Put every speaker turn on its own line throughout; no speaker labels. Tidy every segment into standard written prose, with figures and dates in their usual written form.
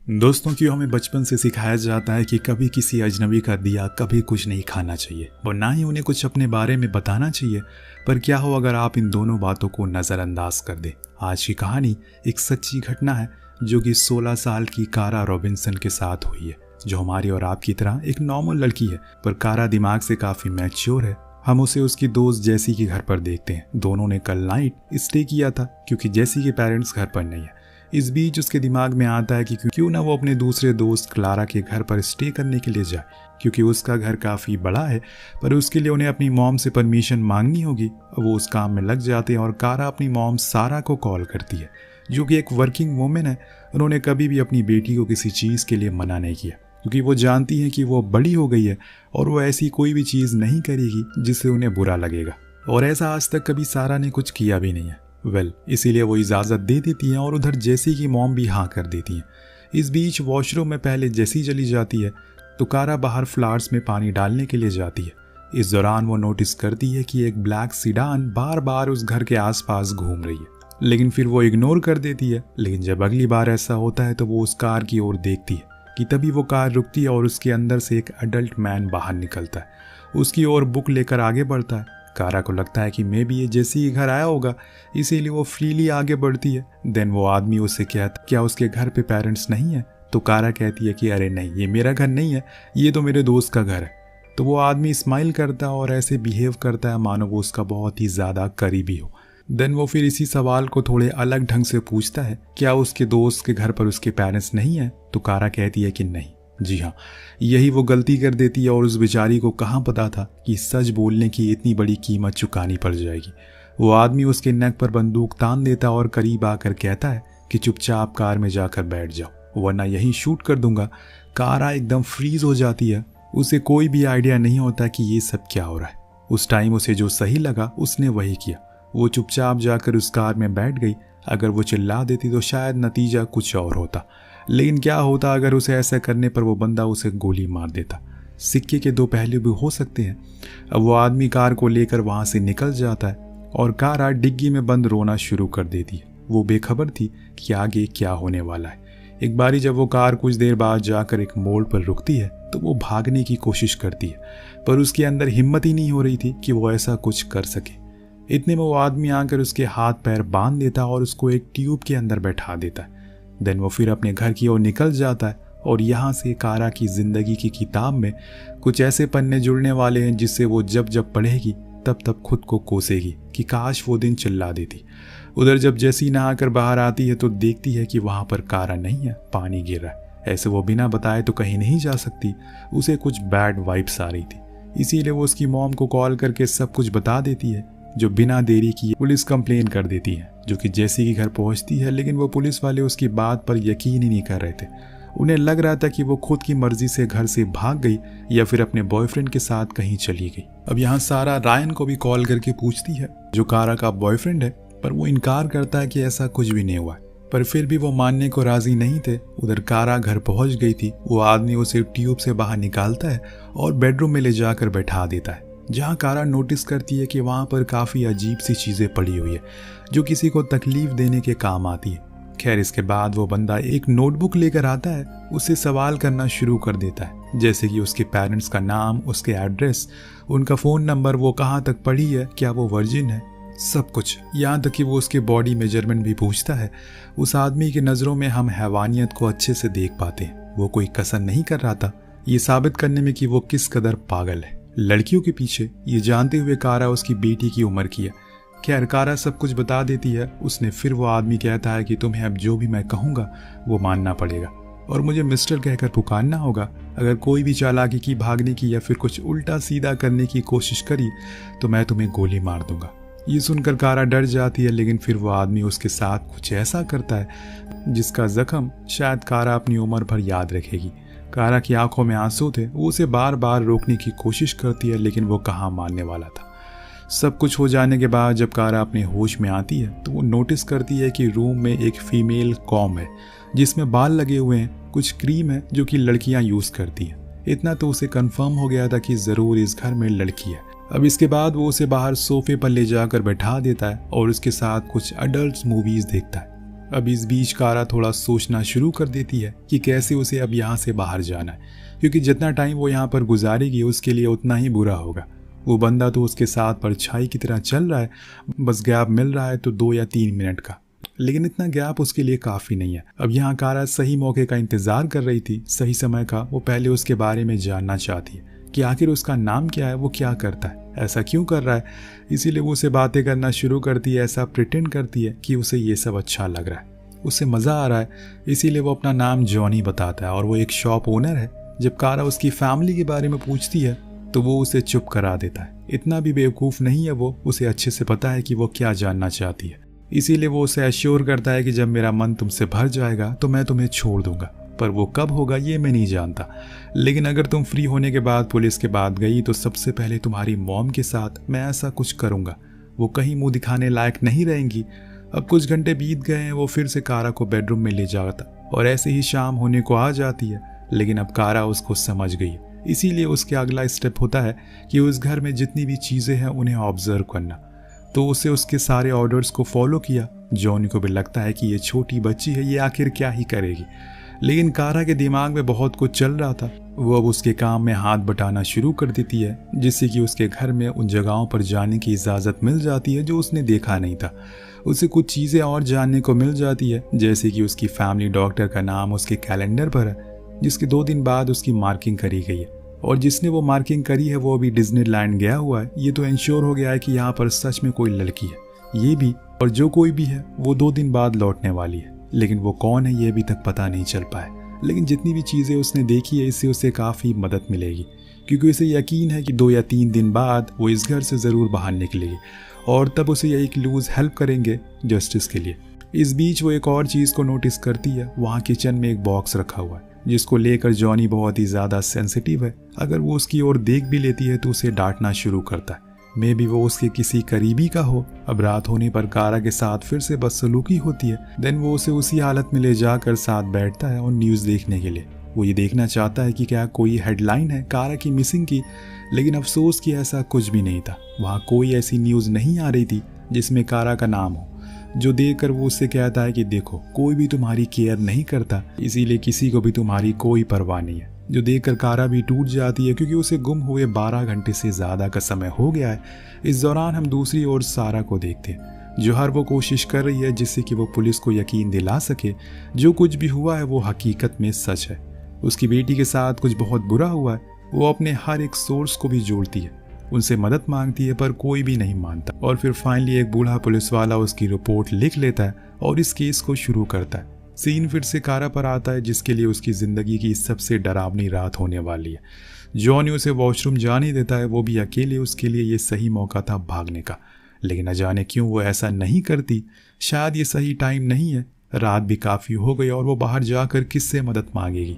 दोस्तों क्यों हमें बचपन से सिखाया जाता है कि कभी किसी अजनबी का दिया कभी कुछ नहीं खाना चाहिए और ना ही उन्हें कुछ अपने बारे में बताना चाहिए। पर क्या हो अगर आप इन दोनों बातों को नज़रअंदाज कर दें। आज की कहानी एक सच्ची घटना है जो कि 16 साल की कारा रॉबिन्सन के साथ हुई है, जो हमारी और आपकी तरह एक नॉर्मल लड़की है, पर कारा दिमाग से काफ़ी मैच्योर है। हम उसे उसकी दोस्त जेसी के घर पर देखते हैं। दोनों ने कल नाइट स्टे किया था क्योंकि जेसी के पेरेंट्स घर पर नहीं है। इस बीच उसके दिमाग में आता है कि क्यों ना वो अपने दूसरे दोस्त क्लारा के घर पर स्टे करने के लिए जाए, क्योंकि उसका घर काफ़ी बड़ा है, पर उसके लिए उन्हें अपनी मॉम से परमिशन मांगनी होगी। वो उस काम में लग जाते हैं और कारा अपनी मॉम सारा को कॉल करती है, जो कि एक वर्किंग वुमेन है। उन्होंने कभी भी अपनी बेटी को किसी चीज़ के लिए मना नहीं किया, क्योंकि वो जानती है कि वो बड़ी हो गई है और वो ऐसी कोई भी चीज़ नहीं करेगी जिससे उन्हें बुरा लगेगा। और ऐसा आज तक कभी सारा ने कुछ किया भी नहीं है। इसीलिए वो इजाज़त दे देती हैं और उधर जेसी की मॉम भी हाँ कर देती हैं। इस बीच वॉशरूम में पहले जेसी चली जाती है तो कारा बाहर फ्लावर्स में पानी डालने के लिए जाती है। इस दौरान वो नोटिस करती है कि एक ब्लैक सीडान बार बार उस घर के आसपास घूम रही है, लेकिन फिर वो इग्नोर कर देती है। लेकिन जब अगली बार ऐसा होता है तो वो उस कार की ओर देखती है कि तभी वो कार रुकती है और उसके अंदर से एक अडल्ट मैन बाहर निकलता है, उसकी ओर बुक लेकर आगे बढ़ता है। कारा को लगता है कि मे भी ये जेसी के घर आया होगा, इसीलिए वो फ्रीली आगे बढ़ती है। देन वो आदमी उससे कहता क्या उसके घर पे पेरेंट्स नहीं है, तो कारा कहती है कि अरे नहीं, ये मेरा घर नहीं है, ये तो मेरे दोस्त का घर है। तो वो आदमी स्माइल करता है और ऐसे बिहेव करता है मानो वो उसका बहुत ही ज़्यादा करीबी हो। देन वो फिर इसी सवाल को थोड़े अलग ढंग से पूछता है, क्या उसके दोस्त के घर पर उसके पेरेंट्स नहीं है, तो कारा कहती है कि नहीं। जी हाँ, यही वो गलती कर देती है और उस बेचारी को कहाँ पता था कि सच बोलने की इतनी बड़ी कीमत चुकानी पड़ जाएगी। वो आदमी उसके नेक पर बंदूक तान देता और करीब आकर कहता है कि चुपचाप कार में जाकर बैठ जाओ वरना यहीं शूट कर दूंगा। कारा एकदम फ्रीज हो जाती है, उसे कोई भी आइडिया नहीं होता कि ये सब क्या हो रहा है। उस टाइम उसे जो सही लगा उसने वही किया। वो चुपचाप जाकर उस कार में बैठ गई। अगर वो चिल्ला देती तो शायद नतीजा कुछ और होता, लेकिन क्या होता अगर उसे ऐसा करने पर वो बंदा उसे गोली मार देता। सिक्के के दो पहलू भी हो सकते हैं। अब वो आदमी कार को लेकर वहां से निकल जाता है और कारा डिग्गी में बंद रोना शुरू कर देती है। वो बेखबर थी कि आगे क्या होने वाला है। एक बारी जब वो कार कुछ देर बाद जाकर एक मोड़ पर रुकती है तो वो भागने की कोशिश करती है, पर उसके अंदर हिम्मत ही नहीं हो रही थी कि वो ऐसा कुछ कर सके। इतने में वो आदमी आकर उसके हाथ पैर बांध देता और उसको एक ट्यूब के अंदर बैठा देता है। देन वो फिर अपने घर की ओर निकल जाता है और यहाँ से कारा की जिंदगी की किताब में कुछ ऐसे पन्ने जुड़ने वाले हैं जिससे वो जब जब पढ़ेगी तब तब खुद को कोसेगी कि काश वो दिन चिल्ला देती। उधर जब जेसी नहाकर बाहर आती है तो देखती है कि वहाँ पर कारा नहीं है, पानी गिर रहा है। ऐसे वो बिना बताए तो कहीं नहीं जा सकती, उसे कुछ बैड वाइब्स आ रही थी, इसीलिए वो उसकी मॉम को कॉल करके सब कुछ बता देती है, जो बिना देरी किए पुलिस कंप्लेन कर देती है, जो कि जेसी के घर पहुंचती है। लेकिन वो पुलिस वाले उसकी बात पर यकीन ही नहीं कर रहे थे। उन्हें लग रहा था कि वो खुद की मर्जी से घर से भाग गई या फिर अपने बॉयफ्रेंड के साथ कहीं चली गई। अब यहाँ सारा रायन को भी कॉल करके पूछती है, जो कारा का बॉयफ्रेंड है, पर वो इनकार करता है कि ऐसा कुछ भी नहीं हुआ, पर फिर भी वो मानने को राजी नहीं थे। उधर कारा घर पहुंच गई थी। वो आदमी उसे ट्यूब से बाहर निकालता है और बेडरूम में ले जाकर बैठा देता है, जहाँ कारा नोटिस करती है कि वहाँ पर काफ़ी अजीब सी चीज़ें पड़ी हुई है जो किसी को तकलीफ देने के काम आती है। खैर इसके बाद वो बंदा एक नोटबुक लेकर आता है, उससे सवाल करना शुरू कर देता है, जैसे कि उसके पेरेंट्स का नाम, उसके एड्रेस, उनका फ़ोन नंबर, वो कहाँ तक पढ़ी है, क्या वो वर्जिन है, सब कुछ। यहाँ तक कि वो उसके बॉडी मेजरमेंट भी पूछता है। उस आदमी की नज़रों में हम हैवानियत को अच्छे से देख पाते हैं। वो कोई कसर नहीं कर रहा था ये साबित करने में कि वो किस कदर पागल है लड़कियों के पीछे, ये जानते हुए कारा उसकी बेटी की उम्र की है। खैर कारा सब कुछ बता देती है। उसने फिर वो आदमी कहता है कि तुम्हें अब जो भी मैं कहूँगा वो मानना पड़ेगा और मुझे मिस्टर कहकर पुकारना होगा। अगर कोई भी चालाकी की, भागने की या फिर कुछ उल्टा सीधा करने की कोशिश करी तो मैं तुम्हें गोली मार दूंगा। ये सुनकर कारा डर जाती है, लेकिन फिर वो आदमी उसके साथ कुछ ऐसा करता है जिसका जख्म शायद कारा अपनी उम्र भर याद रखेगी। कारा की आंखों में आंसू थे। वो उसे बार बार रोकने की कोशिश करती है, लेकिन वो कहाँ मानने वाला था। सब कुछ हो जाने के बाद जब कारा अपने होश में आती है तो वो नोटिस करती है कि रूम में एक फीमेल कॉम है जिसमें बाल लगे हुए हैं, कुछ क्रीम है जो कि लड़कियां यूज़ करती हैं। इतना तो उसे कंफर्म हो गया था कि ज़रूर इस घर में लड़की है। अब इसके बाद वो उसे बाहर सोफे पर ले जाकर बैठा देता है और उसके साथ कुछ अडल्ट मूवीज़ देखता है। अब इस बीच कारा थोड़ा सोचना शुरू कर देती है कि कैसे उसे अब यहाँ से बाहर जाना है, क्योंकि जितना टाइम वो यहाँ पर गुजारेगी उसके लिए उतना ही बुरा होगा। वो बंदा तो उसके साथ परछाई की तरह चल रहा है, बस गैप मिल रहा है तो 2 या 3 मिनट का, लेकिन इतना गैप उसके लिए काफ़ी नहीं है। अब यहाँ कारा सही मौके का इंतज़ार कर रही थी, सही समय का। वो पहले उसके बारे में जानना चाहती है कि आखिर उसका नाम क्या है, वो क्या करता है, ऐसा क्यों कर रहा है। इसीलिए वो उसे बातें करना शुरू करती है, ऐसा प्रिटेंड करती है कि उसे ये सब अच्छा लग रहा है, उसे मज़ा आ रहा है। इसीलिए वो अपना नाम जॉनी बताता है और वो एक शॉप ओनर है। जब कारा उसकी फैमिली के बारे में पूछती है तो वो उसे चुप करा देता है। इतना भी बेवकूफ़ नहीं है वो, उसे अच्छे से पता है कि वो क्या जानना चाहती है। इसीलिए वो उसे एश्योर करता है कि जब मेरा मन तुमसे भर जाएगा तो मैं तुम्हें छोड़ दूंगा, पर वो कब होगा ये मैं नहीं जानता। लेकिन अगर तुम फ्री होने के बाद पुलिस के बाद गई तो सबसे पहले तुम्हारी मॉम के साथ मैं ऐसा कुछ करूंगा। वो कहीं मुंह दिखाने लायक नहीं रहेंगी। अब कुछ घंटे बीत गए हैं। वो फिर से कारा को बेडरूम में ले जाता और ऐसे ही शाम होने को आ जाती है, लेकिन अब कारा उसको समझ गई है। इसीलिए उसके अगला स्टेप होता है कि उस घर में जितनी भी चीज़ें हैं उन्हें ऑब्जर्व करना। तो उसे उसके सारे ऑर्डर्स को फॉलो किया। जॉनी को भी लगता है कि ये छोटी बच्ची है, ये आखिर क्या ही करेगी, लेकिन कारा के दिमाग में बहुत कुछ चल रहा था। वो अब उसके काम में हाथ बटाना शुरू कर देती है, जिससे कि उसके घर में उन जगहों पर जाने की इजाज़त मिल जाती है जो उसने देखा नहीं था। उसे कुछ चीज़ें और जानने को मिल जाती है, जैसे कि उसकी फैमिली डॉक्टर का नाम उसके कैलेंडर पर है, जिसके 2 दिन बाद उसकी मार्किंग करी गई है, और जिसने वो मार्किंग करी है वो अभी डिज्नीलैंड गया हुआ है। ये तो इंश्योर हो गया है कि यहाँ पर सच में कोई लड़की है। ये भी और जो कोई भी है वो 2 दिन बाद लौटने वाली है, लेकिन वो कौन है ये अभी तक पता नहीं चल पाया। लेकिन जितनी भी चीज़ें उसने देखी है इससे उसे काफ़ी मदद मिलेगी, क्योंकि उसे यकीन है कि 2 या 3 दिन बाद वो इस घर से ज़रूर बाहर निकलेगी, और तब उसे यही क्लूज हेल्प करेंगे जस्टिस के लिए। इस बीच वो एक और चीज़ को नोटिस करती है। वहाँ किचन में एक बॉक्स रखा हुआ है, जिसको लेकर जॉनी बहुत ही ज़्यादा सेंसिटिव है। अगर वो उसकी ओर देख भी लेती है तो उसे डांटना शुरू करता है। मे बी वो उसके किसी करीबी का हो। अब रात होने पर कारा के साथ फिर से बदसलूकी होती है। देन वो उसे उसी हालत में ले जाकर साथ बैठता है और न्यूज़ देखने के लिए। वो ये देखना चाहता है कि क्या कोई हेडलाइन है कारा की मिसिंग की, लेकिन अफसोस कि ऐसा कुछ भी नहीं था। वहाँ कोई ऐसी न्यूज़ नहीं आ रही थी जिसमें कारा का नाम हो, जो देखकर वो उससे कहता है कि देखो कोई भी तुम्हारी केयर नहीं करता, इसीलिए किसी को भी तुम्हारी कोई परवाह नहीं है। जो देखकर कारा भी टूट जाती है, क्योंकि उसे गुम हुए 12 घंटे से ज़्यादा का समय हो गया है। इस दौरान हम दूसरी ओर सारा को देखते हैं, जो हर वो कोशिश कर रही है जिससे कि वो पुलिस को यकीन दिला सके जो कुछ भी हुआ है वो हकीकत में सच है। उसकी बेटी के साथ कुछ बहुत बुरा हुआ है। वो अपने हर एक सोर्स को भी जोड़ती है, उनसे मदद मांगती है, पर कोई भी नहीं मानता। और फिर फाइनली एक बूढ़ा पुलिस वाला उसकी रिपोर्ट लिख लेता है और इस केस को शुरू करता है। सीन फिर से कारा पर आता है, जिसके लिए उसकी ज़िंदगी की सबसे डरावनी रात होने वाली है। जॉनी उसे वॉशरूम जाने देता है, वो भी अकेले। उसके लिए ये सही मौका था भागने का, लेकिन न जाने क्यों वो ऐसा नहीं करती। शायद ये सही टाइम नहीं है, रात भी काफ़ी हो गई और वो बाहर जाकर किससे मदद मांगेगी।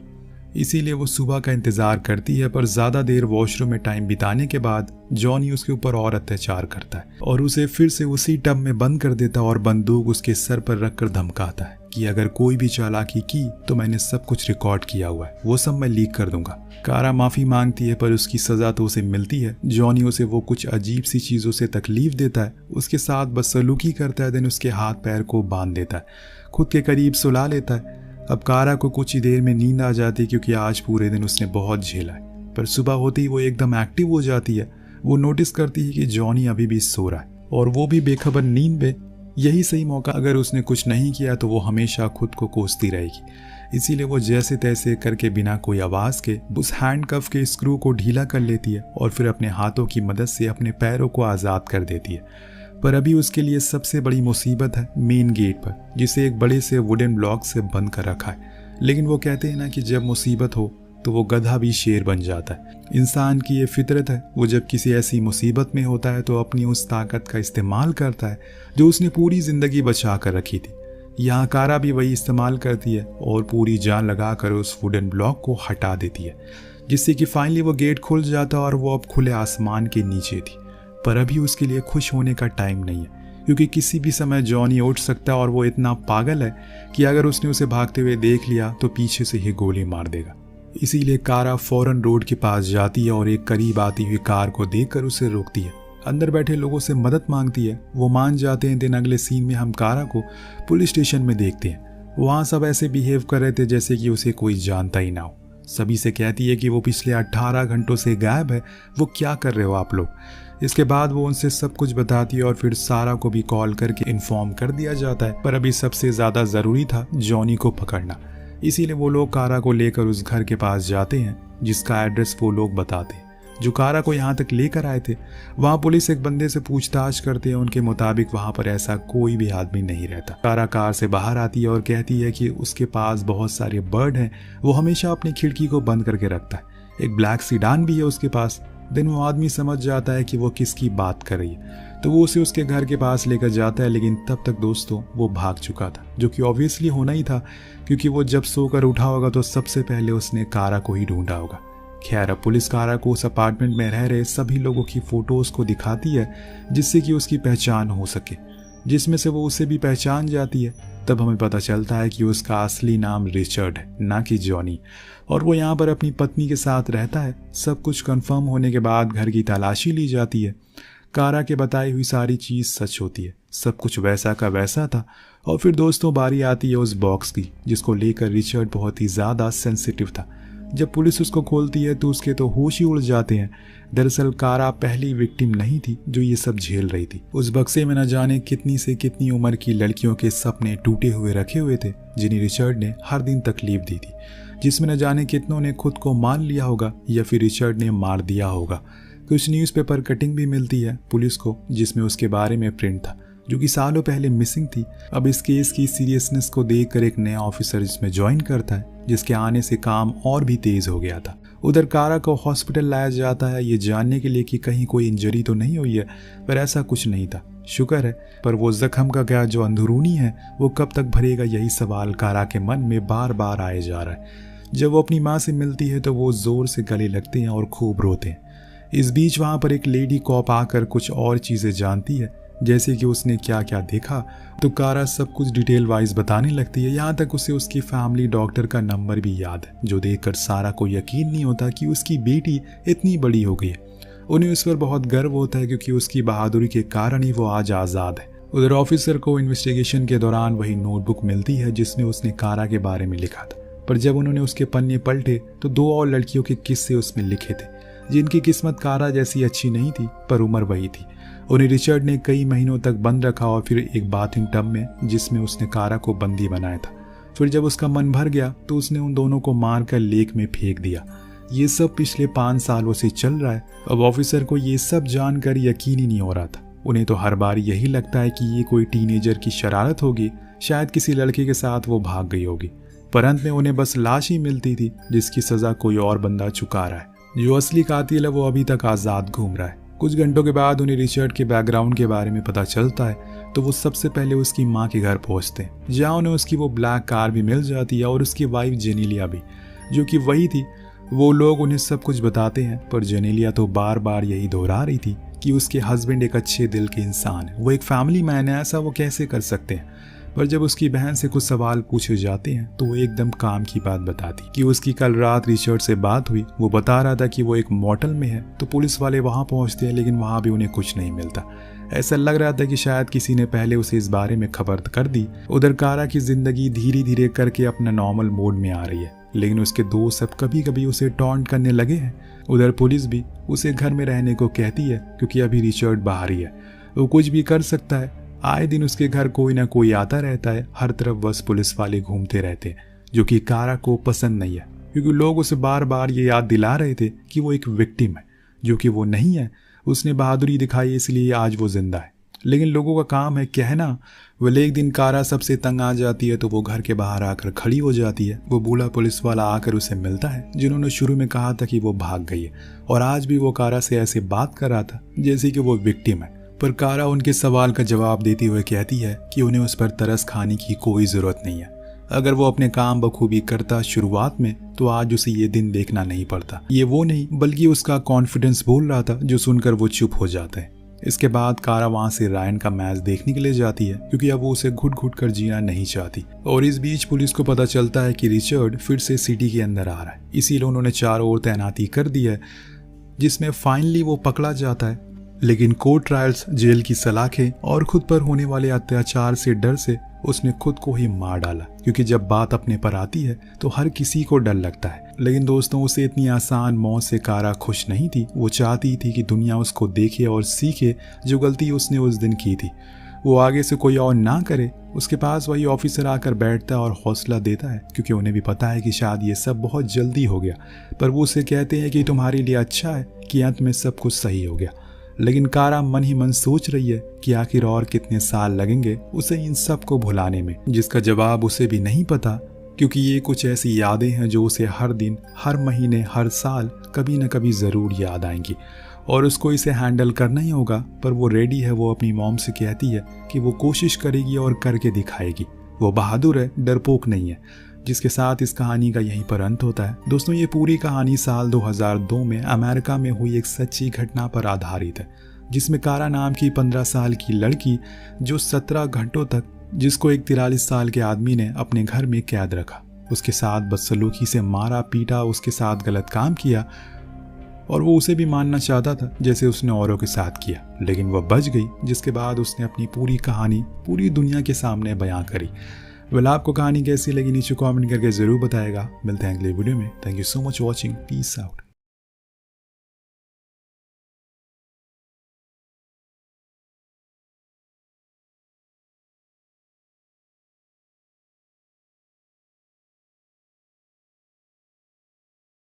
इसीलिए वो सुबह का इंतज़ार करती है, पर ज़्यादा देर वॉशरूम में टाइम बिताने के बाद जॉनी उसके ऊपर और अत्याचार करता है और उसे फिर से उसी टब में बंद कर देता और बंदूक उसके सर पर रखकर धमकाता है कि अगर कोई भी चालाकी की तो मैंने सब कुछ रिकॉर्ड किया हुआ है, वो सब मैं लीक कर दूंगा। कारा माफ़ी मांगती है, पर उसकी सज़ा तो उसे मिलती है। जॉनी उसे वो कुछ अजीब सी चीज़ों से तकलीफ देता है, उसके साथ बदसलूकी करता है, देन उसके हाथ पैर को बांध देता है, खुद के करीब सुला लेता है। अब कारा को कुछ ही देर में नींद आ जाती है, क्योंकि आज पूरे दिन उसने बहुत झेला है। पर सुबह होते ही वो एकदम एक्टिव हो जाती है। वो नोटिस करती है कि जॉनी अभी भी सो रहा है और वो भी बेखबर नींद में। यही सही मौका, अगर उसने कुछ नहीं किया तो वो हमेशा खुद को कोसती रहेगी। इसीलिए वो जैसे तैसे करके बिना कोई आवाज़ के उस हैंडकफ के स्क्रू को ढीला कर लेती है और फिर अपने हाथों की मदद से अपने पैरों को आज़ाद कर देती है। पर अभी उसके लिए सबसे बड़ी मुसीबत है मेन गेट पर, जिसे एक बड़े से वुडन ब्लॉक से बंद कर रखा है। लेकिन वो कहते हैं ना कि जब मुसीबत हो तो वो गधा भी शेर बन जाता है। इंसान की ये फितरत है, वो जब किसी ऐसी मुसीबत में होता है तो अपनी उस ताकत का इस्तेमाल करता है जो उसने पूरी ज़िंदगी बचा कर रखी थी। यहाँ कारा भी वही इस्तेमाल करती है और पूरी जान लगाकर उस वुडन ब्लॉक को हटा देती है, जिससे कि फाइनली वो गेट खुल जाता और वो अब खुले आसमान के नीचे थी। पर अभी उसके लिए खुश होने का टाइम नहीं है, क्योंकि किसी भी समय जॉनी उठ सकता है और वो इतना पागल है कि अगर उसने उसे भागते हुए देख लिया तो पीछे से ही गोली मार देगा। इसीलिए कारा फौरन रोड के पास जाती है और एक करीब आती हुई कार को देखकर उसे रोकती है। अंदर बैठे लोगों से मदद मांगती है। वो मान जाते हैं। दिन अगले सीन में हम कारा को पुलिस स्टेशन में देखते हैं। वहाँ सब ऐसे बिहेव कर रहे थे जैसे कि उसे कोई जानता ही ना हो। सभी से कहती है कि वो पिछले 18 घंटों से गायब है, वो क्या कर रहे हो आप लोग। इसके बाद वो उनसे सब कुछ बताती है और फिर सारा को भी कॉल करके इन्फॉर्म कर दिया जाता है। पर अभी सबसे ज़्यादा ज़रूरी था जॉनी को पकड़ना, इसीलिए वो लोग कारा को लेकर उस घर के पास जाते हैं जिसका एड्रेस वो लोग बताते हैं जो कारा को यहाँ तक लेकर आए थे। वहाँ पुलिस एक बंदे से पूछताछ करते हैं। उनके मुताबिक वहाँ पर ऐसा कोई भी आदमी नहीं रहता। कारा कार से बाहर आती है और कहती है कि उसके पास बहुत सारे बर्ड हैं, वो हमेशा अपनी खिड़की को बंद करके रखता है। एक ब्लैक सीडान भी है उसके पास। दिन वो आदमी समझ जाता है कि वो किसकी बात कर रही है, तो वो उसे उसके घर के पास लेकर जाता है। लेकिन तब तक दोस्तों वो भाग चुका था, जो कि ऑब्वियसली होना ही था, क्योंकि वो जब सोकर उठा होगा तो सबसे पहले उसने कारा को ही ढूंढा होगा। खैर, अब पुलिस कारा को उस अपार्टमेंट में रह रहे सभी लोगों की फोटोज को दिखाती है जिससे कि उसकी पहचान हो सके, जिसमें से वो उसे भी पहचान जाती है। तब हमें पता चलता है कि उसका असली नाम रिचर्ड है, ना कि जॉनी, और वो यहाँ पर अपनी पत्नी के साथ रहता है। सब कुछ कंफर्म होने के बाद घर की तलाशी ली जाती है। कारा के बताई हुई सारी चीज़ सच होती है, सब कुछ वैसा का वैसा था। और फिर दोस्तों बारी आती है उस बॉक्स की जिसको लेकर रिचर्ड बहुत ही ज़्यादा सेंसिटिव था। जब पुलिस उसको खोलती है तो उसके तो होश ही उड़ जाते हैं। दरअसल कारा पहली विक्टिम नहीं थी जो ये सब झेल रही थी। उस बक्से में न जाने कितनी से कितनी उम्र की लड़कियों के सपने टूटे हुए रखे हुए थे जिन्हें रिचर्ड ने हर दिन तकलीफ दी थी, जिसमें न जाने कितनों ने खुद को मार लिया होगा या फिर रिचर्ड ने मार दिया होगा। कुछ न्यूज़पेपर कटिंग भी मिलती है पुलिस को जिसमें उसके बारे में प्रिंट था, जो कि सालों पहले मिसिंग थी। अब इस केस की सीरियसनेस को देखकर एक नया ऑफिसर इसमें ज्वाइन करता है, जिसके आने से काम और भी तेज हो गया था। उधर कारा को हॉस्पिटल लाया जाता है ये जानने के लिए कि कहीं कोई इंजरी तो नहीं हुई है, पर ऐसा कुछ नहीं था, शुक्र है। पर वो जख्म का क्या जो अंदरूनी है वो कब तक भरेगा, यही सवाल कारा के मन में बार बार आए जा रहा है। जब वो अपनी माँ से मिलती है तो वो जोर से गले लगते हैं और खूब रोते हैं। इस बीच वहाँ पर एक लेडी कॉप आकर कुछ और चीज़ें जानती है, जैसे कि उसने क्या क्या देखा। तो कारा सब कुछ डिटेल वाइज बताने लगती है। यहाँ तक उसे उसकी फैमिली डॉक्टर का नंबर भी याद है, जो देखकर सारा को यकीन नहीं होता कि उसकी बेटी इतनी बड़ी हो गई है। उन्हें उस पर बहुत गर्व होता है क्योंकि उसकी बहादुरी के कारण ही वो आज आज़ाद है। उधर ऑफिसर को इन्वेस्टिगेशन के दौरान वही नोटबुक मिलती है जिसमें उसने कारा के बारे में लिखा था, पर जब उन्होंने उसके पन्ने पलटे तो 2 और लड़कियों के किस्से उसमें लिखे थे जिनकी किस्मत कारा जैसी अच्छी नहीं थी, पर उम्र वही थी। उन्हें रिचर्ड ने कई महीनों तक बंद रखा और फिर एक बाथिंग टब में जिसमें उसने कारा को बंदी बनाया था। फिर जब उसका मन भर गया तो उसने उन दोनों को मारकर लेक में फेंक दिया। ये सब पिछले 5 सालों से चल रहा है। अब ऑफिसर को ये सब जानकर यकीन ही नहीं हो रहा था। उन्हें तो हर बार यही लगता है कि ये कोई टीनेजर की शरारत होगी, शायद किसी लड़के के साथ वो भाग गई होगी। पर अंत में उन्हें बस लाश ही मिलती थी जिसकी सजा कोई और बंदा चुका रहा है। जो असली कातिल है वो अभी तक आज़ाद घूम रहा है। कुछ घंटों के बाद उन्हें रिचर्ड के बैकग्राउंड के बारे में पता चलता है, तो वो सबसे पहले उसकी माँ के घर पहुंचते हैं, जहाँ उन्हें उसकी वो ब्लैक कार भी मिल जाती है और उसकी वाइफ जेनेलिया भी, जो कि वही थी। वो लोग उन्हें सब कुछ बताते हैं, पर जेनेलिया तो बार बार यही दोहरा रही थी कि उसके हस्बैंड एक अच्छे दिल के इंसान है, वो एक फैमिली मैन है, ऐसा वो कैसे कर सकते हैं। पर जब उसकी बहन से कुछ सवाल पूछे जाते हैं तो वो एकदम काम की बात बताती कि उसकी कल रात रिचर्ड से बात हुई। वो बता रहा था कि वो एक मोटल में है। तो पुलिस वाले वहाँ पहुँचते हैं, लेकिन वहाँ भी उन्हें कुछ नहीं मिलता। ऐसा लग रहा था कि शायद किसी ने पहले उसे इस बारे में खबर कर दी। उधर कारा की जिंदगी धीरे धीरे करके अपना नॉर्मल मोड में आ रही है, लेकिन उसके दोस्त सब कभी कभी उसे टॉन्ट करने लगे हैं। उधर पुलिस भी उसे घर में रहने को कहती है क्योंकि अभी रिचर्ड बाहर ही है, वो कुछ भी कर सकता है। आए दिन उसके घर कोई ना कोई आता रहता है, हर तरफ बस पुलिस वाले घूमते रहते हैं, जो कि कारा को पसंद नहीं है क्योंकि लोग उसे बार बार ये याद दिला रहे थे कि वो एक विक्टिम है, जो कि वो नहीं है। उसने बहादुरी दिखाई इसलिए आज वो जिंदा है, लेकिन लोगों का काम है कहना। वह एक दिन कारा सबसे तंग आ जाती है तो वो घर के बाहर आकर खड़ी हो जाती है। वो बूढ़ा पुलिस वाला आकर उसे मिलता है जिन्होंने शुरू में कहा था कि वो भाग गई है, और आज भी वो कारा से ऐसे बात कर रहा था जैसे कि वो विक्टिम है। पर कारा उनके सवाल का जवाब देते हुए कहती है कि उन्हें उस पर तरस खाने की कोई ज़रूरत नहीं है। अगर वो अपने काम बखूबी करता शुरुआत में तो आज उसे ये दिन देखना नहीं पड़ता। ये वो नहीं बल्कि उसका कॉन्फिडेंस बोल रहा था, जो सुनकर वो चुप हो जाता है। इसके बाद कारा वहाँ से रायन का मैच देखने के लिए जाती है क्योंकि अब वो उसे घुट घुट कर जीना नहीं चाहती। और इस बीच पुलिस को पता चलता है कि रिचर्ड फिर से सिटी के अंदर आ रहा है, इसीलिए उन्होंने चारों ओर तैनाती कर दी है, जिसमें फाइनली वो पकड़ा जाता है। लेकिन कोर्ट ट्रायल्स, जेल की सलाखें और खुद पर होने वाले अत्याचार से डर से उसने खुद को ही मार डाला, क्योंकि जब बात अपने पर आती है तो हर किसी को डर लगता है। लेकिन दोस्तों, उसे इतनी आसान मौत से कारा खुश नहीं थी। वो चाहती थी कि दुनिया उसको देखे और सीखे जो गलती उसने उस दिन की थी, वो आगे से कोई और ना करे। उसके पास वही ऑफिसर आकर बैठता है और हौसला देता है, क्योंकि उन्हें भी पता है कि शायद ये सब बहुत जल्दी हो गया, पर वो उसे कहते हैं कि तुम्हारे लिए अच्छा है कि अंत में सब कुछ सही हो गया। लेकिन कारा मन ही मन सोच रही है कि आखिर और कितने साल लगेंगे उसे इन सब को भुलाने में, जिसका जवाब उसे भी नहीं पता, क्योंकि ये कुछ ऐसी यादें हैं जो उसे हर दिन, हर महीने, हर साल कभी न कभी ज़रूर याद आएंगी और उसको इसे हैंडल करना ही होगा। पर वो रेडी है। वो अपनी मॉम से कहती है कि वो कोशिश करेगी और करके दिखाएगी। वो बहादुर है, डरपोक नहीं है। जिसके साथ इस कहानी का यहीं पर अंत होता है। दोस्तों, ये पूरी कहानी साल 2002 में अमेरिका में हुई एक सच्ची घटना पर आधारित है, जिसमें कारा नाम की 15 साल की लड़की जो 17 घंटों तक, जिसको एक 43 साल के आदमी ने अपने घर में कैद रखा, उसके साथ बदसलूकी से मारा पीटा, उसके साथ गलत काम किया और वो उसे भी मानना चाहता था जैसे उसने औरों के साथ किया, लेकिन वह बच गई। जिसके बाद उसने अपनी पूरी कहानी पूरी दुनिया के सामने बयां करी। आपको कहानी कैसी लगी नीचे कमेंट करके जरूर बताएगा। मिलते हैं अगले वीडियो में। Thank you so much watching. Peace out.